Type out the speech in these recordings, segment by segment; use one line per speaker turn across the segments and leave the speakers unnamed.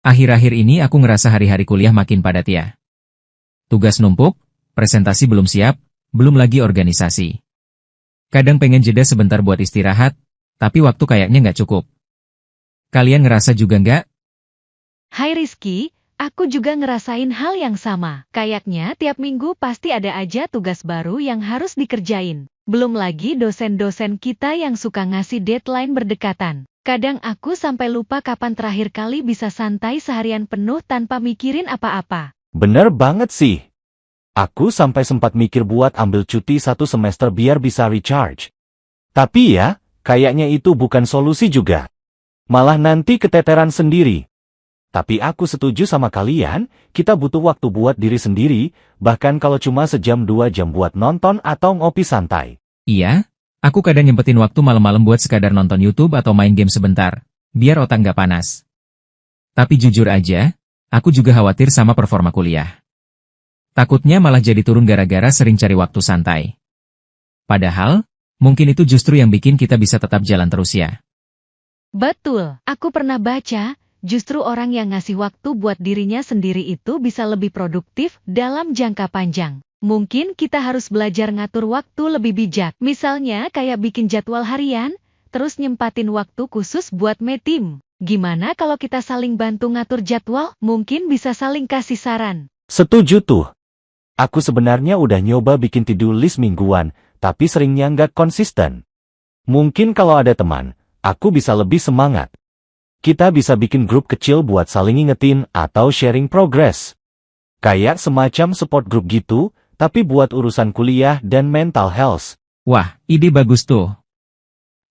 Akhir-akhir ini aku ngerasa hari-hari kuliah makin padat ya. Tugas numpuk, presentasi belum siap, belum lagi organisasi. Kadang pengen jeda sebentar buat istirahat, tapi waktu kayaknya nggak cukup. Kalian ngerasa juga nggak?
Hai Rizky, aku juga ngerasain hal yang sama. Kayaknya tiap minggu pasti ada aja tugas baru yang harus dikerjain. Belum lagi dosen-dosen kita yang suka ngasih deadline berdekatan. Kadang aku sampai lupa kapan terakhir kali bisa santai seharian penuh tanpa mikirin apa-apa.
Bener banget sih. Aku sampai sempat mikir buat ambil cuti 1 semester biar bisa recharge. Tapi ya, kayaknya itu bukan solusi juga. Malah nanti keteteran sendiri. Tapi aku setuju sama kalian, kita butuh waktu buat diri sendiri, bahkan kalau cuma sejam 2 jam buat nonton atau ngopi santai.
Iya, aku kadang nyempetin waktu malam-malam buat sekadar nonton YouTube atau main game sebentar, biar otak nggak panas. Tapi jujur aja, aku juga khawatir sama performa kuliah. Takutnya malah jadi turun gara-gara sering cari waktu santai. Padahal, mungkin itu justru yang bikin kita bisa tetap jalan terus ya.
Betul, aku pernah baca, justru orang yang ngasih waktu buat dirinya sendiri itu bisa lebih produktif dalam jangka panjang. Mungkin kita harus belajar ngatur waktu lebih bijak. Misalnya kayak bikin jadwal harian, terus nyempatin waktu khusus buat me time. Gimana kalau kita saling bantu ngatur jadwal? Mungkin bisa saling kasih saran.
Setuju tuh. Aku sebenarnya udah nyoba bikin to-do list mingguan, tapi seringnya nggak konsisten. Mungkin kalau ada teman, aku bisa lebih semangat. Kita bisa bikin grup kecil buat saling ingetin atau sharing progress. Kayak semacam support group gitu, tapi buat urusan kuliah dan mental health.
Wah, ide bagus tuh.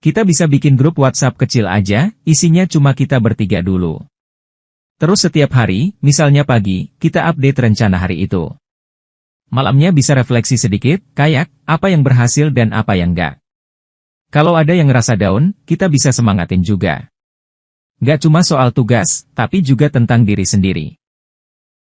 Kita bisa bikin grup WhatsApp kecil aja, isinya cuma kita bertiga dulu. Terus setiap hari, misalnya pagi, kita update rencana hari itu. Malamnya bisa refleksi sedikit, kayak apa yang berhasil dan apa yang enggak. Kalau ada yang ngerasa down, kita bisa semangatin juga. Nggak cuma soal tugas, tapi juga tentang diri sendiri.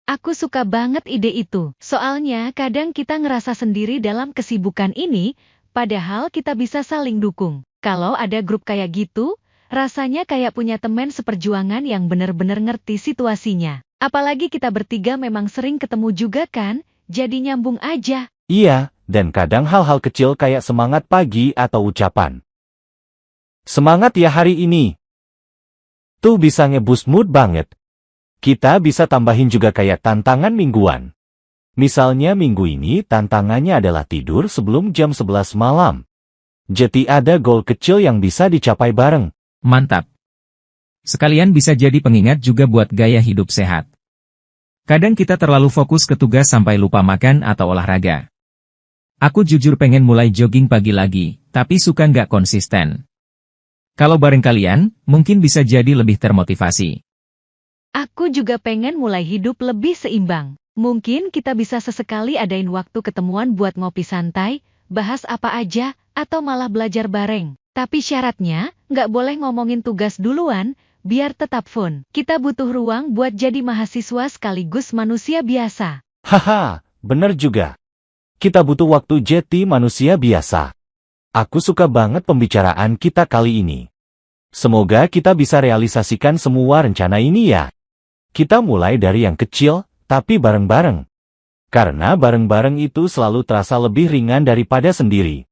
Aku suka banget ide itu, soalnya kadang kita ngerasa sendiri dalam kesibukan ini, padahal kita bisa saling dukung. Kalau ada grup kayak gitu, rasanya kayak punya teman seperjuangan yang bener-bener ngerti situasinya. Apalagi kita bertiga memang sering ketemu juga kan, jadi nyambung aja.
Iya, dan kadang hal-hal kecil kayak semangat pagi atau ucapan. Semangat ya hari ini. Tuh bisa nge-boost mood banget. Kita bisa tambahin juga kayak tantangan mingguan. Misalnya minggu ini tantangannya adalah tidur sebelum jam 11 malam. Jadi ada goal kecil yang bisa dicapai bareng.
Mantap. Sekalian bisa jadi pengingat juga buat gaya hidup sehat. Kadang kita terlalu fokus ke tugas sampai lupa makan atau olahraga. Aku jujur pengen mulai jogging pagi lagi, tapi suka nggak konsisten. Kalau bareng kalian, mungkin bisa jadi lebih termotivasi.
Aku juga pengen mulai hidup lebih seimbang. Mungkin kita bisa sesekali adain waktu ketemuan buat ngopi santai, bahas apa aja, atau malah belajar bareng. Tapi syaratnya, nggak boleh ngomongin tugas duluan, biar tetap fun. Kita butuh ruang buat jadi mahasiswa sekaligus manusia biasa.
Haha, bener juga. Kita butuh waktu jadi manusia biasa. Aku suka banget pembicaraan kita kali ini. Semoga kita bisa realisasikan semua rencana ini ya. Kita mulai dari yang kecil, tapi bareng-bareng. Karena bareng-bareng itu selalu terasa lebih ringan daripada sendiri.